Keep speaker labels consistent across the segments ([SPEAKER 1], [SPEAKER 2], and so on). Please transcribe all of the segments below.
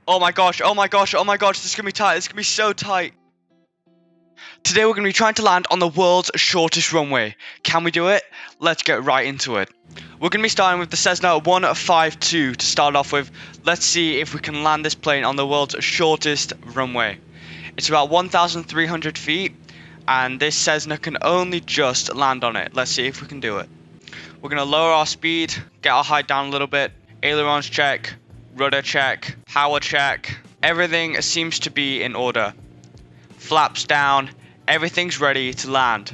[SPEAKER 1] Oh my gosh, oh my gosh, oh my gosh, this is gonna be tight, this is gonna be so tight. Today we're gonna be trying to land on the world's shortest runway. Can we do it? Let's get right into it. We're gonna be starting with the Cessna 152 to start off with. Let's see if we can land this plane on the world's shortest runway. It's about 1,300 feet, and this Cessna can only just land on it. Let's see if we can do it. We're gonna lower our speed, get our height down a little bit, ailerons check, rudder check, power check. Everything seems to be in order. Flaps down, everything's ready to land.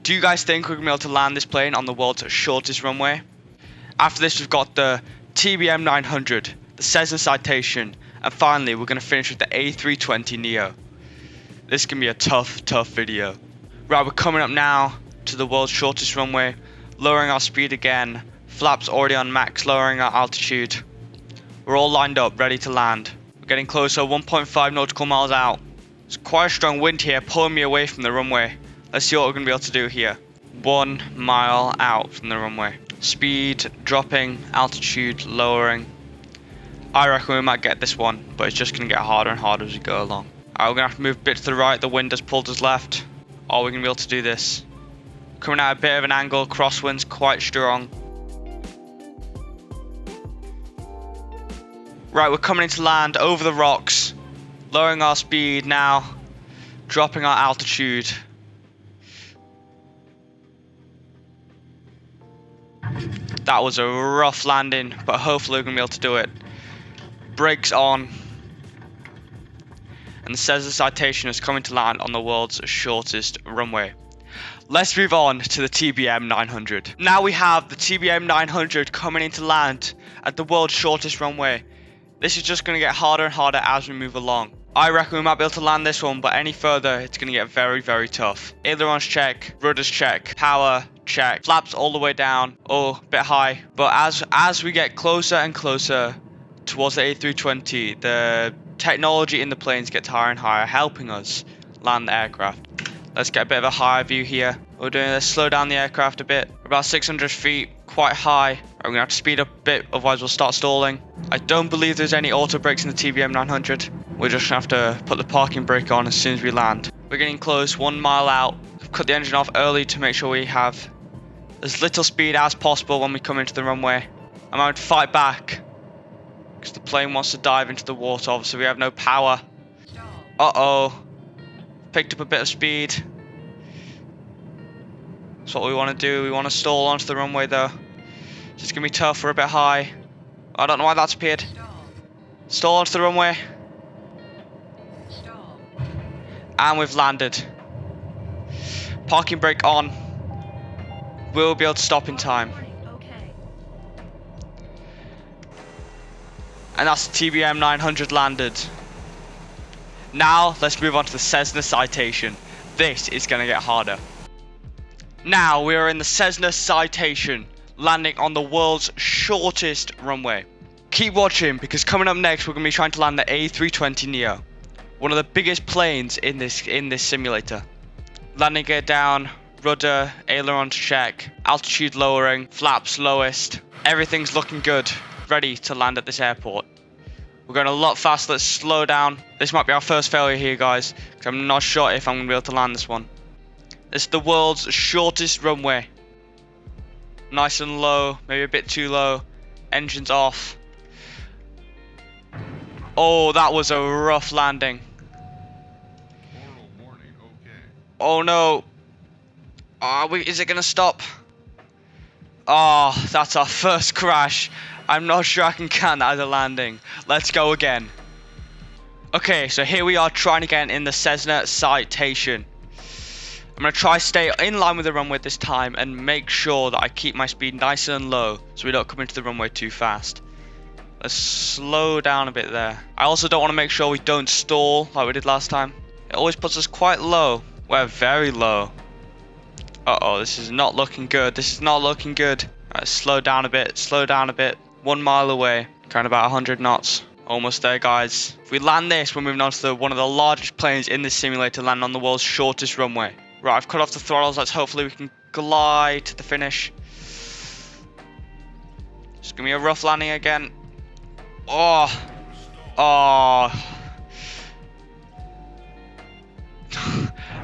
[SPEAKER 1] Do you guys think we're gonna be able to land this plane on the world's shortest runway? After this, we've got the TBM 900, the Cessna Citation, and finally we're gonna finish with the A320neo. This can be a tough video. Right, we're coming up now to the world's shortest runway, lowering our speed again, flaps already on max, lowering our altitude. We're all lined up, ready to land. We're getting closer, 1.5 nautical miles out. There's quite a strong wind here, pulling me away from the runway. Let's see what we're going to be able to do here. 1 mile out from the runway. Speed dropping, altitude lowering. I reckon we might get this one, but it's just going to get harder and harder as we go along. Alright, we're going to have to move a bit to the right, the wind has pulled us left. Oh, we're going to be able to do this. Coming out a bit of an angle, crosswind's quite strong. Right, we're coming into land over the rocks, lowering our speed now, dropping our altitude. That was a rough landing, but hopefully we're going to be able to do it. Brakes on. And the Cessna Citation is coming to land on the world's shortest runway. Let's move on to the TBM 900. Now we have the TBM 900 coming into land at the world's shortest runway. This is just going to get harder and harder as we move along. I reckon we might be able to land this one, but any further it's going to get very tough. Ailerons check, rudders check, power check, flaps all the way down, oh, a bit high. But as we get closer and closer towards the A320, the technology in the planes gets higher and higher, helping us land the aircraft. Let's get a bit of a higher view here. We're doing this, slow down the aircraft a bit. We're about 600 feet, quite high. We're going to have to speed up a bit, otherwise we'll start stalling. I don't believe there's any auto brakes in the TBM 900. We're just going to have to put the parking brake on as soon as we land. We're getting close, 1 mile out. I've cut the engine off early to make sure we have as little speed as possible when we come into the runway. I'm having to fight back because the plane wants to dive into the water. Obviously we have no power. Uh-oh. Picked up a bit of speed. That's what we want to do. We want to stall onto the runway though. It's going to be tough. We're a bit high. I don't know why that's appeared. Stall onto the runway. And we've landed. Parking brake on. We'll be able to stop in time. And that's the TBM 900 landed. Now, let's move on to the Cessna Citation. This is going to get harder. Now, we are in the Cessna Citation, landing on the world's shortest runway. Keep watching, because coming up next, we're going to be trying to land the A320neo. One of the biggest planes in this simulator. Landing gear down, rudder, ailerons check, altitude lowering, flaps lowest. Everything's looking good, ready to land at this airport. We're going a lot faster. Let's slow down. This might be our first failure here, guys, because I'm not sure if I'm going to be able to land this one. It's the world's shortest runway. Nice and low, maybe a bit too low. Engines off. Oh, that was a rough landing. Oh no. Is it going to stop? Oh, that's our first crash. I'm not sure I can count that as a landing. Let's go again. Okay, so here we are trying again in the Cessna Citation. I'm going to try stay in line with the runway this time and make sure that I keep my speed nice and low so we don't come into the runway too fast. Let's slow down a bit there. I also don't want to make sure we don't stall like we did last time. It always puts us quite low. We're very low. Uh-oh, this is not looking good. This is not looking good. Alright, slow down a bit, slow down a bit. 1 mile away, kind of about 100 knots. Almost there, guys. If we land this, we're moving on to one of the largest planes in this simulator, landing on the world's shortest runway. Right, I've cut off the throttles. Let's hopefully we can glide to the finish. It's gonna be a rough landing again. Oh, Oh.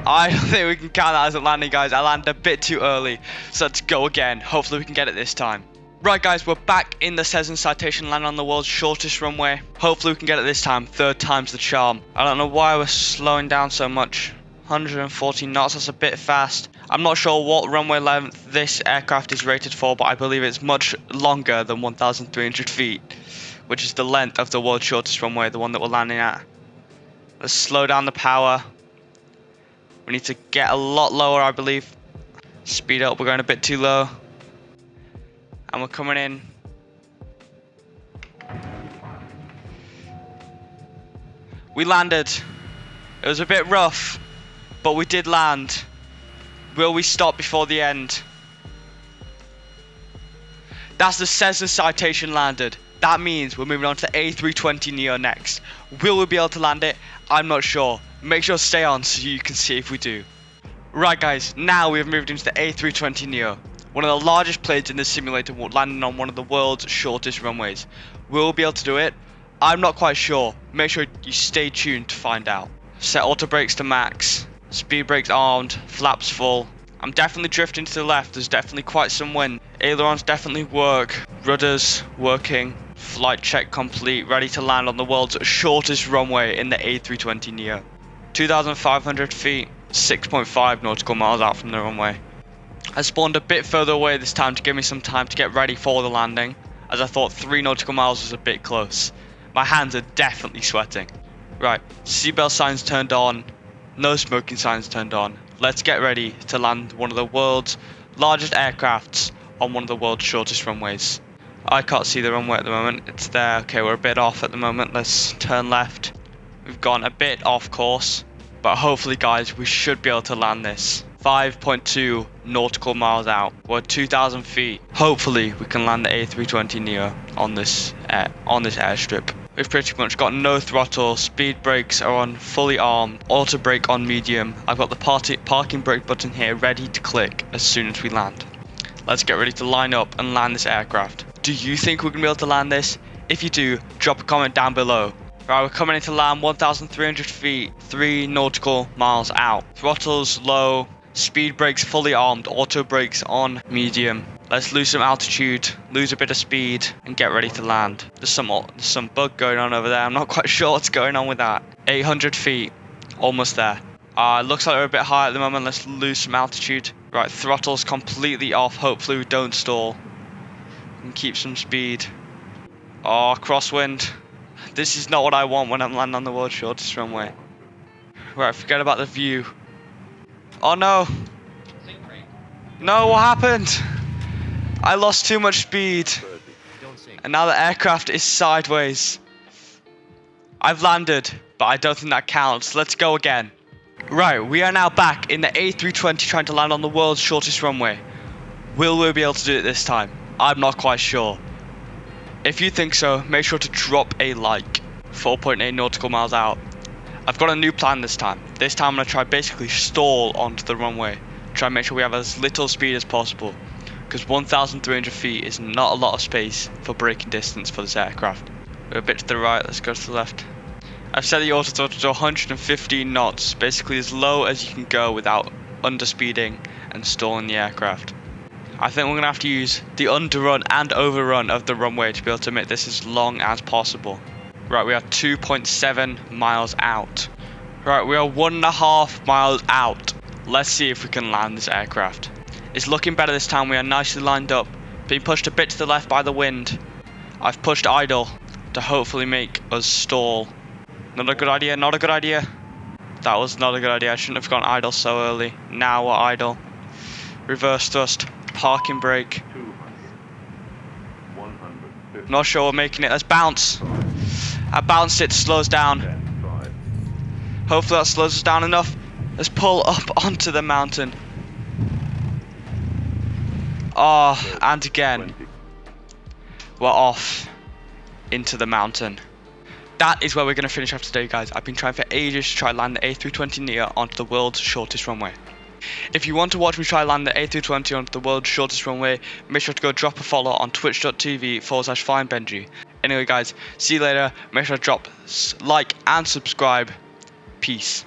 [SPEAKER 1] I don't think we can count that as a landing, guys. I landed a bit too early. So let's go again. Hopefully we can get it this time. Right, guys, we're back in the Cessna Citation, land on the world's shortest runway. Hopefully we can get it this time. Third time's the charm. I don't know why we're slowing down so much. 140 knots, that's a bit fast. I'm not sure what runway length this aircraft is rated for, but I believe it's much longer than 1,300 feet, which is the length of the world's shortest runway, the one that we're landing at. Let's slow down the power. We need to get a lot lower, I believe. Speed up, we're going a bit too low. And we're coming in. We landed. It was a bit rough, but we did land. Will we stop before the end? That's the Cessna Citation landed. That means we're moving on to the A320neo next. Will we be able to land it? I'm not sure. Make sure to stay on so you can see if we do. Right, guys, now we've moved into the A320neo. One of the largest planes in the simulator, landing on one of the world's shortest runways. Will we be able to do it? I'm not quite sure. Make sure you stay tuned to find out. Set auto brakes to max. Speed brakes armed. Flaps full. I'm definitely drifting to the left. There's definitely quite some wind. Ailerons definitely work. Rudders working. Flight check complete. Ready to land on the world's shortest runway in the A320neo. 2,500 feet. 6.5 nautical miles out from the runway. I spawned a bit further away this time to give me some time to get ready for the landing, as I thought 3 nautical miles was a bit close. My hands are definitely sweating. Right, seatbelt signs turned on, no smoking signs turned on. Let's get ready to land one of the world's largest aircrafts on one of the world's shortest runways. I can't see the runway at the moment, it's there. Okay, we're a bit off at the moment. Let's turn left. We've gone a bit off course, but hopefully, guys, we should be able to land this. 5.2 nautical miles out. We're 2,000 feet. Hopefully we can land the A320neo on this airstrip. We've pretty much got no throttle. Speed brakes are on fully armed. Auto brake on medium. I've got the parking brake button here ready to click as soon as we land. Let's get ready to line up and land this aircraft. Do you think we're gonna be able to land this? If you do, drop a comment down below. Right, we're coming into land 1,300 feet, 3 nautical miles out. Throttles low. Speed brakes fully armed, auto brakes on medium. Let's lose some altitude, lose a bit of speed, and get ready to land. There's some bug going on over there. I'm not quite sure what's going on with that. 800 feet, almost there. Looks like we're a bit high at the moment. Let's lose some altitude. Right, throttle's completely off. Hopefully we don't stall. And keep some speed. Oh, crosswind. This is not what I want when I'm landing on the world's shortest runway. Right, forget about the view. Oh no! No, what happened? I lost too much speed. And now the aircraft is sideways. I've landed, but I don't think that counts. Let's go again. Right, we are now back in the A320 trying to land on the world's shortest runway. Will we be able to do it this time? I'm not quite sure. If you think so, make sure to drop a like. 4.8 nautical miles out. I've got a new plan this time. This time I'm going to try basically stall onto the runway. Try and make sure we have as little speed as possible. Because 1,300 feet is not a lot of space for braking distance for this aircraft. We're a bit to the right, let's go to the left. I've set the auto throttle to 115 knots. Basically as low as you can go without underspeeding and stalling the aircraft. I think we're going to have to use the underrun and overrun of the runway to be able to make this as long as possible. Right, we are 2.7 miles out. Right, we are 1.5 miles out. Let's see if we can land this aircraft. It's looking better this time. We are nicely lined up. Being pushed a bit to the left by the wind. I've pushed idle to hopefully make us stall. Not a good idea, not a good idea. That was not a good idea. I shouldn't have gone idle so early. Now we're idle. Reverse thrust. Parking brake. Not sure we're making it. Let's bounce. I bounced it to slow us down. Hopefully that slows us down enough. Let's pull up onto the mountain. Oh, and again. We're off into the mountain. That is where we're going to finish off today, guys. I've been trying for ages to try land the A320neo onto the world's shortest runway. If you want to watch me try land the A320 onto the world's shortest runway, make sure to go drop a follow on twitch.tv/FineBenji. Anyway, guys, see you later. Make sure to drop like and subscribe. Peace.